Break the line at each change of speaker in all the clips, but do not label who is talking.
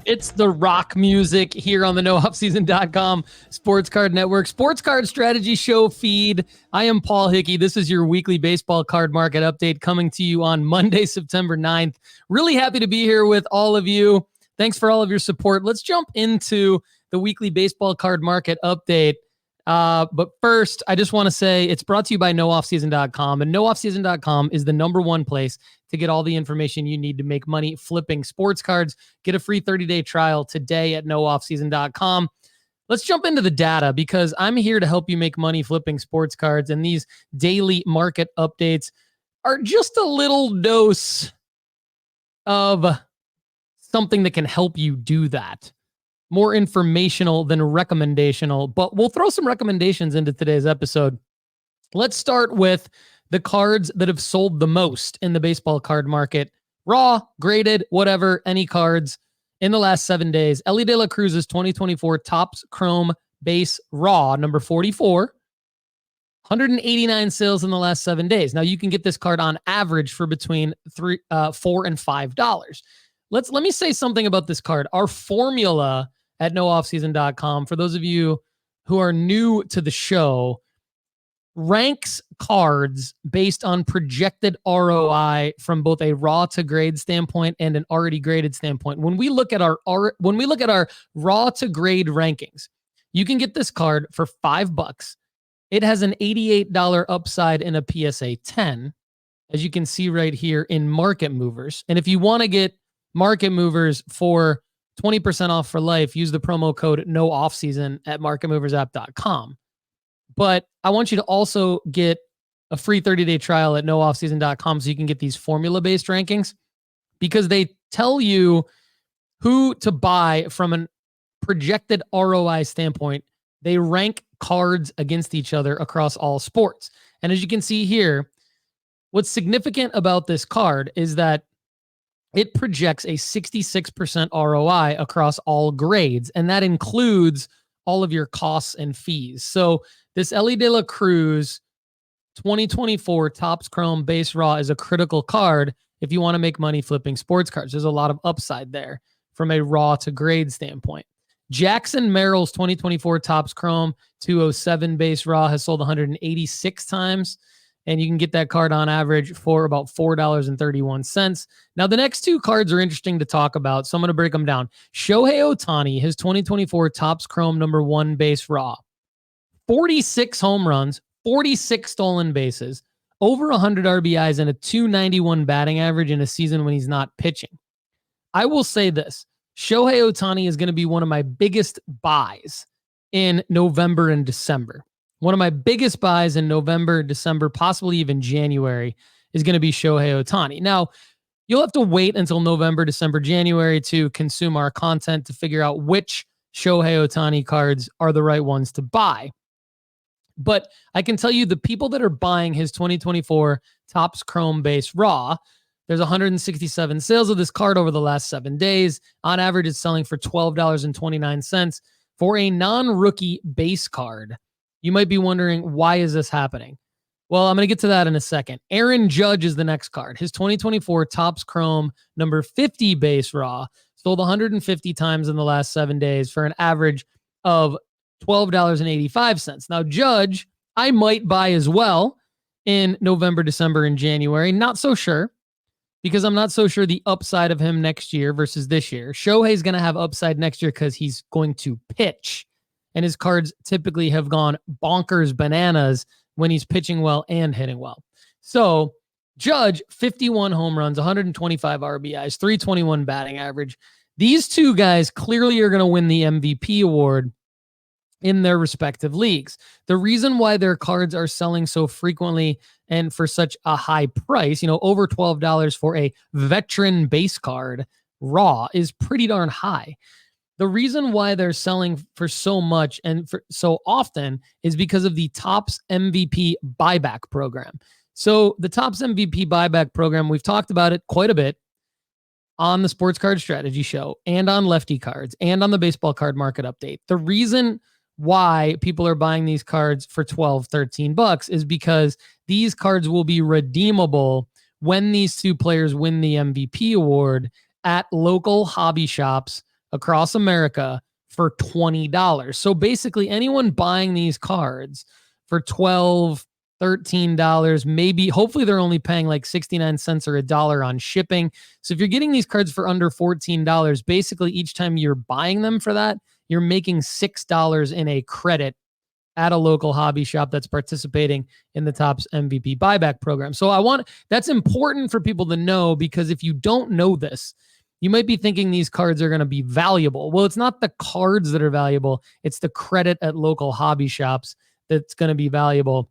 It's the rock music here on the nooffseason.com Sports Card Network Sports Card Strategy Show feed. I am Paul Hickey. This is your weekly baseball card market update coming to you on Monday, September 9th. Really happy to be here with all of you. Thanks for all of your support. Let's jump into the weekly baseball card market update. But first, I just want to say it's brought to you by nooffseason.com, and nooffseason.com is the number one place to get all the information you need to make money flipping sports cards. Get a free 30-day trial today at nooffseason.com. Let's jump into the data because I'm here to help you make money flipping sports cards, and these daily market updates are just a little dose of something that can help you do that. More informational than recommendational, but we'll throw some recommendations into today's episode. Let's start with the cards that have sold the most in the baseball card market. Raw, graded, whatever, any cards in the last 7 days. Elly De La Cruz's 2024 Topps Chrome Base Raw, number 44. 189 sales in the last 7 days. Now you can get this card on average for between $4 and $5. Let me say something about this card. Our formula at nooffseason.com, for those of you who are new to the show, ranks cards based on projected ROI from both a raw to grade standpoint and an already graded standpoint. When we look at our raw to grade rankings, you can get this card for $5. It has an $88 upside in a PSA 10, as you can see right here in Market Movers. And if you want to get Market Movers for 20% off for life, use the promo code NOOFFSEASON at marketmoversapp.com. But I want you to also get a free 30-day trial at nooffseason.com so you can get these formula-based rankings, because they tell you who to buy from a projected ROI standpoint. They rank cards against each other across all sports. And as you can see here, what's significant about this card is that it projects a 66% ROI across all grades, and that includes all of your costs and fees. So this Elly De La Cruz 2024 Topps Chrome Base Raw is a critical card if you want to make money flipping sports cards. There's a lot of upside there from a raw to grade standpoint. Jackson Merrill's 2024 Topps Chrome 207 Base Raw has sold 186 times, and you can get that card on average for about $4.31. Now, the next two cards are interesting to talk about, so I'm going to break them down. Shohei Ohtani, his 2024 Topps Chrome number 1 Base Raw. 46 home runs, 46 stolen bases, over 100 RBIs, and a 291 batting average in a season when he's not pitching. I will say this. Shohei Ohtani is going to be one of my biggest buys in November and December. One of my biggest buys in November, December, possibly even January is going to be Shohei Ohtani. Now, you'll have to wait until November, December, January to consume our content to figure out which Shohei Ohtani cards are the right ones to buy. But I can tell you the people that are buying his 2024 Topps Chrome Base Raw, there's 167 sales of this card over the last 7 days. On average, it's selling for $12.29 for a non-rookie base card. You might be wondering, why is this happening? Well, I'm going to get to that in a second. Aaron Judge is the next card. His 2024 Topps Chrome number 50 Base Raw sold 150 times in the last 7 days for an average of $12.85. Now, Judge, I might buy as well in November, December, and January. Not so sure, because I'm not so sure the upside of him next year versus this year. Shohei's going to have upside next year because he's going to pitch, and his cards typically have gone bonkers bananas when he's pitching well and hitting well. So, Judge, 51 home runs, 125 RBIs, 321 batting average. These two guys clearly are going to win the MVP award in their respective leagues. The reason why their cards are selling so frequently and for such a high price, over $12 for a veteran base card raw, is pretty darn high. The reason why they're selling for so much and for so often is because of the Topps MVP buyback program. So the Topps MVP buyback program, we've talked about it quite a bit on the Sports Card Strategy Show and on Lefty Cards and on the Baseball Card Market Update. The reason why people are buying these cards for $12, $13 is because these cards will be redeemable when these two players win the MVP award at local hobby shops across America for $20. So basically anyone buying these cards for $12, $13, maybe, hopefully they're only paying like 69 cents or $1 on shipping. So if you're getting these cards for under $14, basically each time you're buying them for that, you're making $6 in a credit at a local hobby shop that's participating in the Topps MVP buyback program. So that's important for people to know, because if you don't know this, you might be thinking these cards are going to be valuable. Well, it's not the cards that are valuable. It's the credit at local hobby shops that's going to be valuable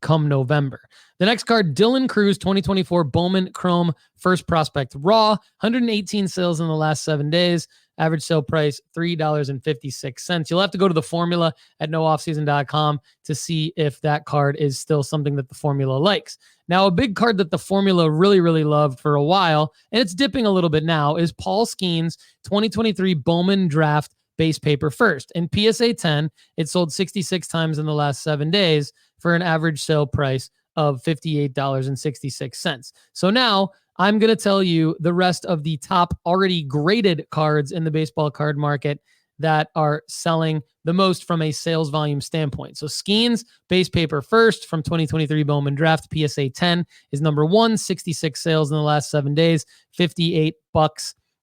come November. The next card, Dylan Cruz, 2024 Bowman Chrome First Prospect Raw, 118 sales in the last 7 days. Average sale price, $3.56. You'll have to go to the formula at nooffseason.com to see if that card is still something that the formula likes. Now, a big card that the formula really, really loved for a while, and it's dipping a little bit now, is Paul Skeens' 2023 Bowman Draft Base Paper First. In PSA 10, it sold 66 times in the last 7 days for an average sale price of $58.66. So now I'm going to tell you the rest of the top already graded cards in the baseball card market that are selling the most from a sales volume standpoint. So Skeens Base Paper First from 2023 Bowman Draft PSA 10 is number one, 66 sales in the last 7 days, $58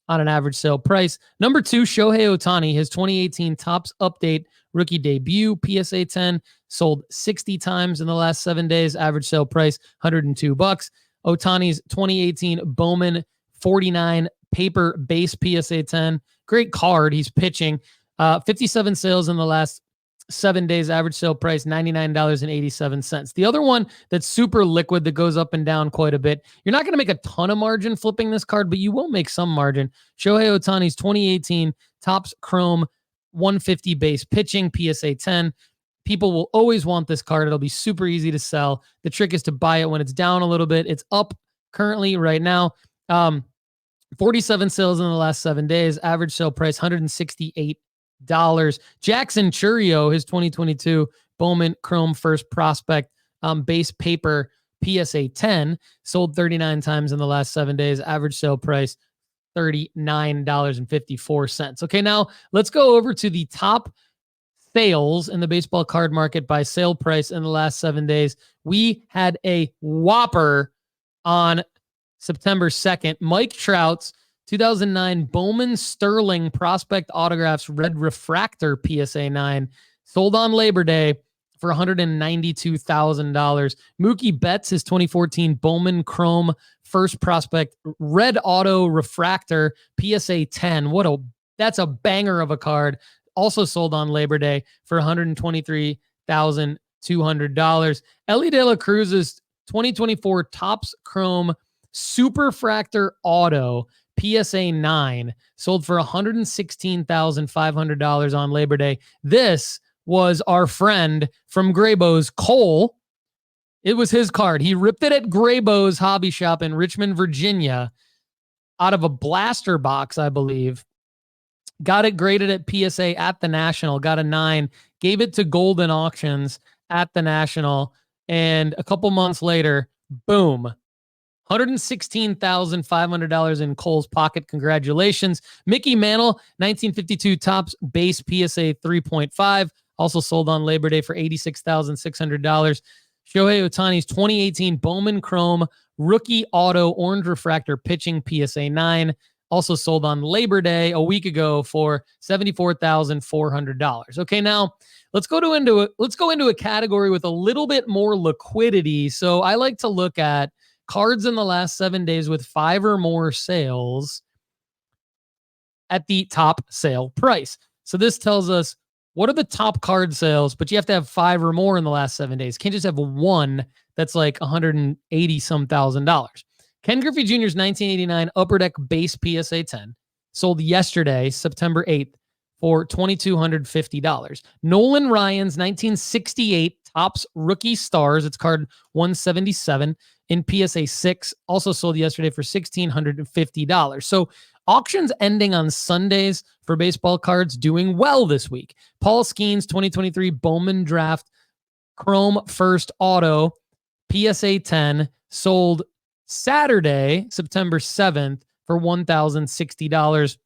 on an average sale price. Number two, Shohei Ohtani, his 2018 Topps Update rookie debut PSA 10 sold 60 times in the last 7 days, average sale price $102. Ohtani's 2018 Bowman 49 paper base PSA 10. Great card. He's pitching. 57 sales in the last 7 days, average sale price $99.87. The other one that's super liquid that goes up and down quite a bit. You're not going to make a ton of margin flipping this card, but you will make some margin. Shohei Ohtani's 2018 Topps Chrome 150 base pitching PSA 10. People will always want this card. It'll be super easy to sell. The trick is to buy it when it's down a little bit. It's up currently right now. 47 sales in the last 7 days. Average sale price $168. Jackson Churio, his 2022 Bowman Chrome First Prospect base paper PSA 10, sold 39 times in the last 7 days. Average sale price $39.54. Okay, now let's go over to the top sales in the baseball card market by sale price in the last 7 days. We had a whopper on September 2nd. Mike Trout's 2009 Bowman Sterling Prospect Autographs Red Refractor PSA 9 sold on Labor Day for $192,000. Mookie Betts, his 2014 Bowman Chrome First Prospect Red Auto Refractor PSA 10. That's a banger of a card. Also sold on Labor Day for $123,200. Ellie De La Cruz's 2024 Topps Chrome Superfractor Auto PSA 9 sold for $116,500 on Labor Day. This was our friend from Graybo's, Cole. It was his card. He ripped it at Graybo's hobby shop in Richmond, Virginia, out of a blaster box, I believe. Got it graded at PSA at the National, got a 9, gave it to Golden Auctions at the National, and a couple months later, boom, $116,500 in Cole's pocket. Congratulations. Mickey Mantle, 1952 Topps base PSA 3.5, also sold on Labor Day for $86,600. Shohei Ohtani's 2018 Bowman Chrome Rookie Auto Orange Refractor Pitching PSA 9, also sold on Labor Day a week ago for $74,400. Okay, now let's go into a category with a little bit more liquidity. So I like to look at cards in the last 7 days with 5 or more sales at the top sale price. So this tells us what are the top card sales, but you have to have 5 or more in the last 7 days. Can't just have one that's like $180,000. Ken Griffey Jr.'s 1989 Upper Deck base PSA 10 sold yesterday, September 8th, for $2,250. Nolan Ryan's 1968 Topps Rookie Stars, it's card 177 in PSA 6, also sold yesterday for $1,650. So auctions ending on Sundays for baseball cards doing well this week. Paul Skeens 2023 Bowman Draft Chrome First Auto PSA 10 sold Saturday, September 7th for $1,060.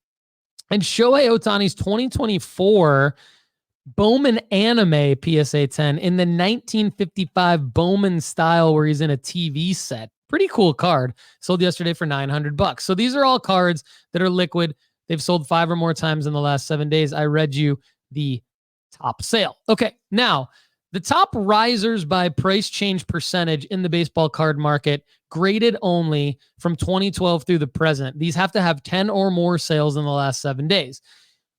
And Shohei Ohtani's 2024 Bowman Anime PSA 10 in the 1955 Bowman style where he's in a TV set. Pretty cool card. Sold yesterday for $900. So these are all cards that are liquid. They've sold 5 or more times in the last 7 days. I read you the top sale. Okay, now the top risers by price change percentage in the baseball card market, graded only from 2012 through the present. These have to have 10 or more sales in the last 7 days.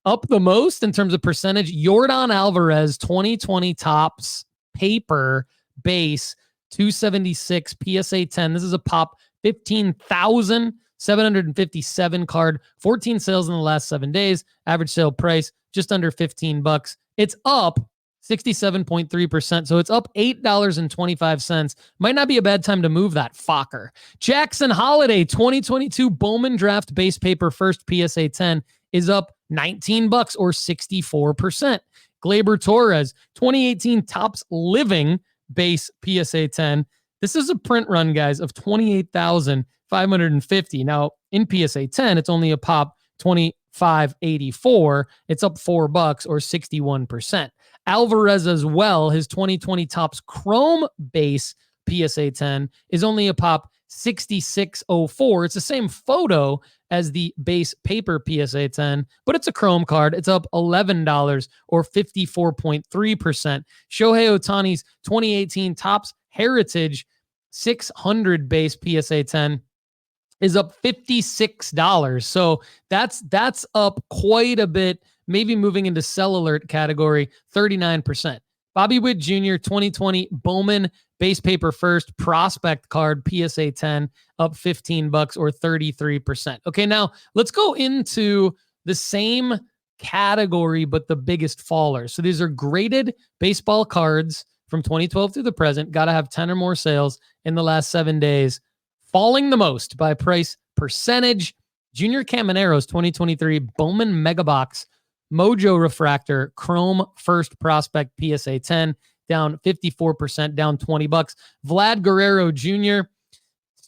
Up the most in terms of percentage, Yordan Alvarez 2020 Topps paper base 276 PSA 10. This is a pop 15,757 card, 14 sales in the last 7 days. Average sale price just under $15. It's up 67.3%. So it's up $8.25. Might not be a bad time to move that Fokker. Jackson Holiday 2022 Bowman Draft base paper first PSA 10 is up $19 or 64%. Gleyber Torres 2018 Topps Living base PSA 10. This is a print run, guys, of 28,550. Now in PSA 10, it's only a pop 25.84. It's up $4 or 61%. Alvarez as well, his 2020 Topps Chrome base PSA 10 is only a pop 66.04. It's the same photo as the base paper PSA 10, but it's a Chrome card. It's up $11 or 54.3%. Shohei Ohtani's 2018 Topps Heritage 600 base PSA 10 is up $56. So that's up quite a bit, maybe moving into sell alert category, 39%. Bobby Witt Jr. 2020 Bowman base paper first prospect card PSA 10 up $15 or 33%. Okay, now let's go into the same category, but the biggest fallers. So these are graded baseball cards from 2012 through the present. Got to have 10 or more sales in the last 7 days. Falling the most by price percentage, Junior Camanero's 2023 Bowman Megabox Mojo Refractor Chrome First Prospect PSA 10, down 54%, down $20. Vlad Guerrero Jr.,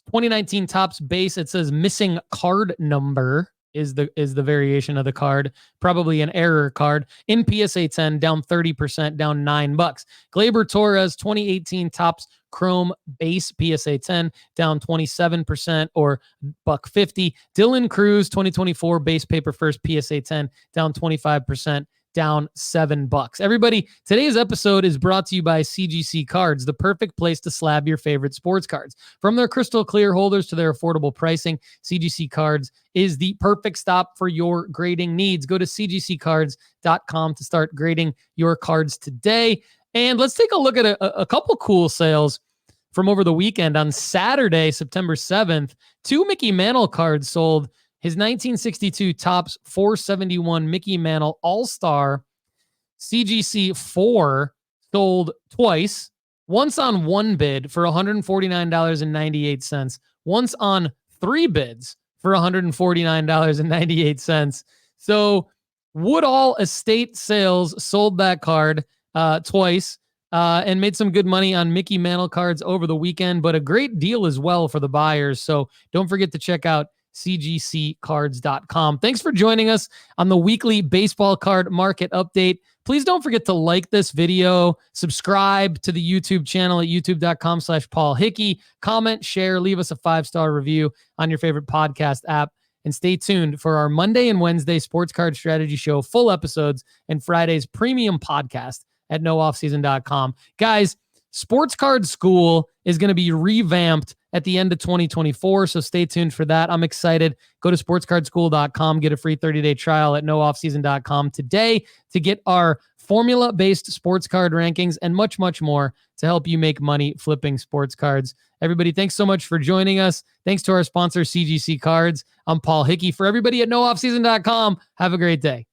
2019 Topps base, it says missing card number is the variation of the card, probably an error card. In PSA 10, down 30%, down $9. Gleyber Torres, 2018 Topps Chrome base PSA 10, down 27% or $1.50. Dylan Cruz, 2024 base paper first PSA 10, down 25%, down $7. Everybody, today's episode is brought to you by CGC Cards, the perfect place to slab your favorite sports cards. From their crystal clear holders to their affordable pricing, CGC Cards is the perfect stop for your grading needs. Go to cgccards.com to start grading your cards today. And let's take a look at a couple cool sales from over the weekend. On Saturday, September 7th, 2 Mickey Mantle cards sold. His 1962 Topps 471 Mickey Mantle All-Star CGC 4 sold twice, once on one bid for $149.98, once on 3 bids for $149.98. So Woodall Estate Sales sold that card twice and made some good money on Mickey Mantle cards over the weekend, but a great deal as well for the buyers. So don't forget to check out cgccards.com. Thanks for joining us on the weekly baseball card market update. Please don't forget to like this video, subscribe to the YouTube channel at youtube.com/Paul Hickey, comment, share, leave us a 5-star review on your favorite podcast app, and stay tuned for our Monday and Wednesday Sports Card Strategy Show full episodes and Friday's premium podcast at nooffseason.com. Guys, Sports Card School is going to be revamped at the end of 2024, so stay tuned for that. I'm excited. Go to sportscardschool.com, get a free 30-day trial at nooffseason.com today to get our formula-based sports card rankings and much, much more to help you make money flipping sports cards. Everybody, thanks so much for joining us. Thanks to our sponsor, CGC Cards. I'm Paul Hickey. For everybody at nooffseason.com, have a great day.